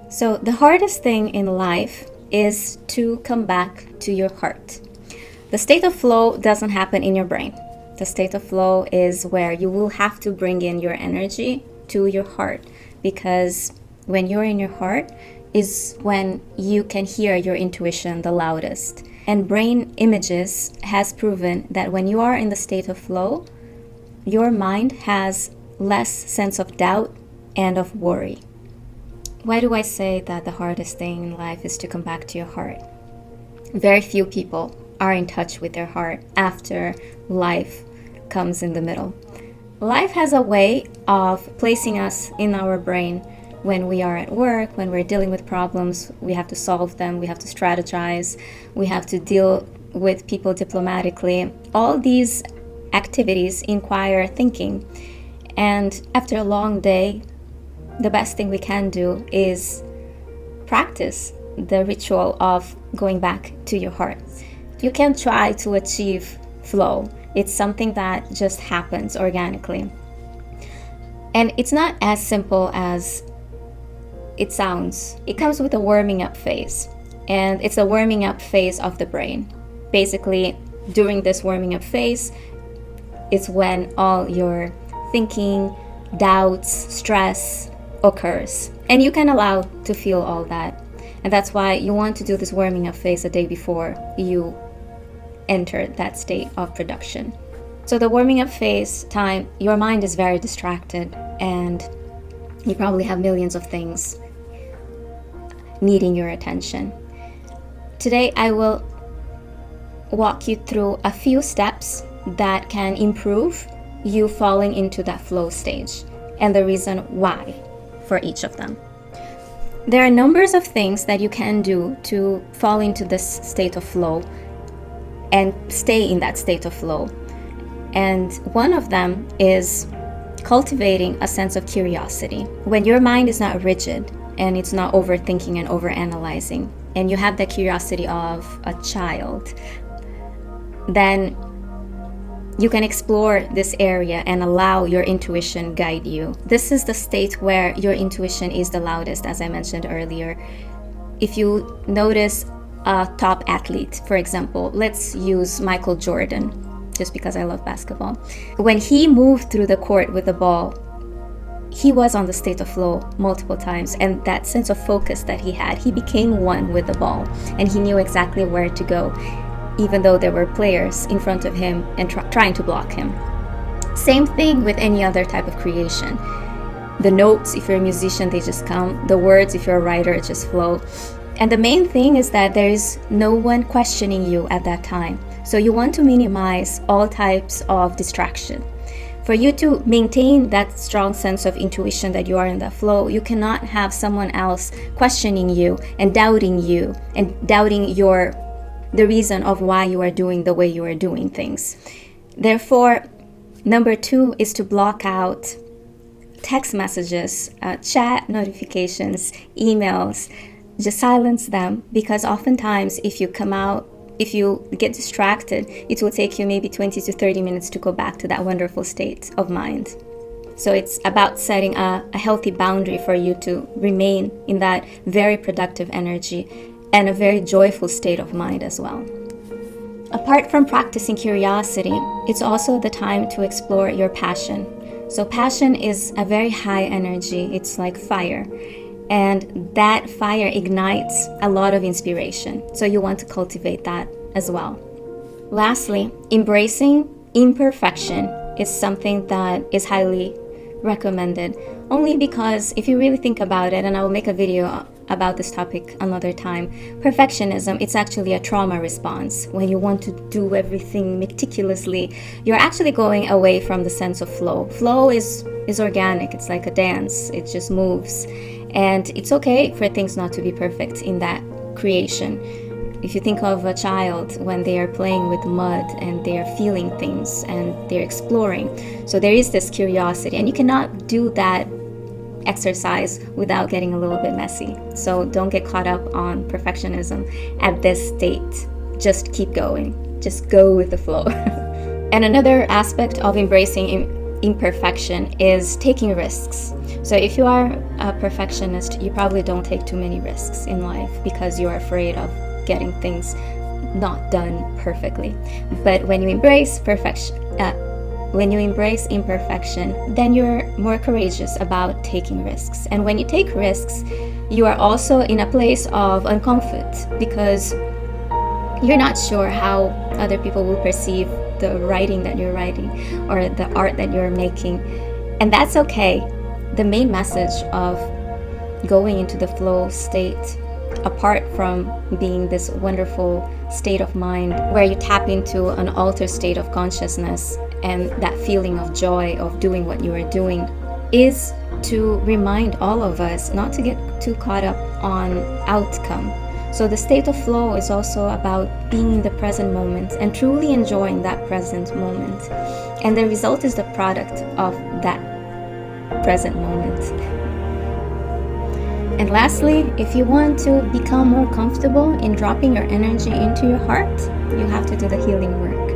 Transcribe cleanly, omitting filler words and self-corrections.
So the hardest thing in life is to come back to your heart. The state of flow doesn't happen in your brain. The state of flow is where you will have to bring in your energy to your heart, because when you're in your heart is when you can hear your intuition the loudest. And brain images has proven that when you are in the state of flow, your mind has less sense of doubt and of worry. Why do I say that the hardest thing in life is to come back to your heart? Very few people are in touch with their heart after life comes in the middle. Life has a way of placing us in our brain when we are at work, when we're dealing with problems. We have to solve them, we have to strategize, we have to deal with people diplomatically. All these activities require thinking. And after a long day, the best thing we can do is practice the ritual of going back to your heart. You can try to achieve flow. It's something that just happens organically. And it's not as simple as it sounds. It comes with a warming up phase. And it's a warming up phase of the brain. Basically, during this warming up phase, it's when all your thinking, doubts, stress occurs. And you can allow to feel all that. And that's why you want to do this warming up phase a day before you enter that state of production. So the warming up phase time, your mind is very distracted and you probably have millions of things needing your attention. Today I will walk you through a few steps that can improve you falling into that flow stage and the reason why for each of them. There are numbers of things that you can do to fall into this state of flow and stay in that state of flow. And one of them is cultivating a sense of curiosity. When your mind is not rigid and it's not overthinking and overanalyzing, and you have the curiosity of a child, then you can explore this area and allow your intuition guide you. This is the state where your intuition is the loudest, as I mentioned earlier. If you notice a top athlete, for example, let's use Michael Jordan, just because I love basketball. When he moved through the court with the ball, he was on the state of flow multiple times, and that sense of focus that he had, he became one with the ball, and he knew exactly where to go, even though there were players in front of him and trying to block him. Same thing with any other type of creation. The notes, if you're a musician, they just come. The words, if you're a writer, it just flow. And the main thing is that there is no one questioning you at that time. So you want to minimize all types of distraction. For you to maintain that strong sense of intuition that you are in that flow, you cannot have someone else questioning you and doubting the reason of why you are doing the way you are doing things. Therefore, number 2 is to block out text messages, chat notifications, emails. Just silence them, because oftentimes if you get distracted, it will take you maybe 20 to 30 minutes to go back to that wonderful state of mind. So it's about setting a healthy boundary for you to remain in that very productive energy and a very joyful state of mind as well. Apart from practicing curiosity, it's also the time to explore your passion. So passion is a very high energy. It's like fire. And that fire ignites a lot of inspiration. So you want to cultivate that as well. Lastly, embracing imperfection is something that is highly recommended, only because if you really think about it, and I will make a video about this topic another time, perfectionism, it's actually a trauma response. When you want to do everything meticulously, you're actually going away from the sense of flow. Flow is organic. It's like a dance. It just moves. And it's okay for things not to be perfect in that creation. If you think of a child when they are playing with mud and they are feeling things and they're exploring. So there is this curiosity, and you cannot do that exercise without getting a little bit messy. So don't get caught up on perfectionism at this state. Just keep going. Just go with the flow. And another aspect of embracing imperfection is taking risks. So if you are a perfectionist, you probably don't take too many risks in life because you're afraid of getting things not done perfectly. But when you embrace imperfection, then you're more courageous about taking risks. And when you take risks, you are also in a place of uncomfort because you're not sure how other people will perceive the writing that you're writing or the art that you're making. And that's okay. The main message of going into the flow state, apart from being this wonderful state of mind where you tap into an altered state of consciousness and that feeling of joy of doing what you are doing, is to remind all of us not to get too caught up on outcome. So the state of flow is also about being in the present moment and truly enjoying that present moment. And the result is the product of that present moment. And lastly, if you want to become more comfortable in dropping your energy into your heart, you have to do the healing work.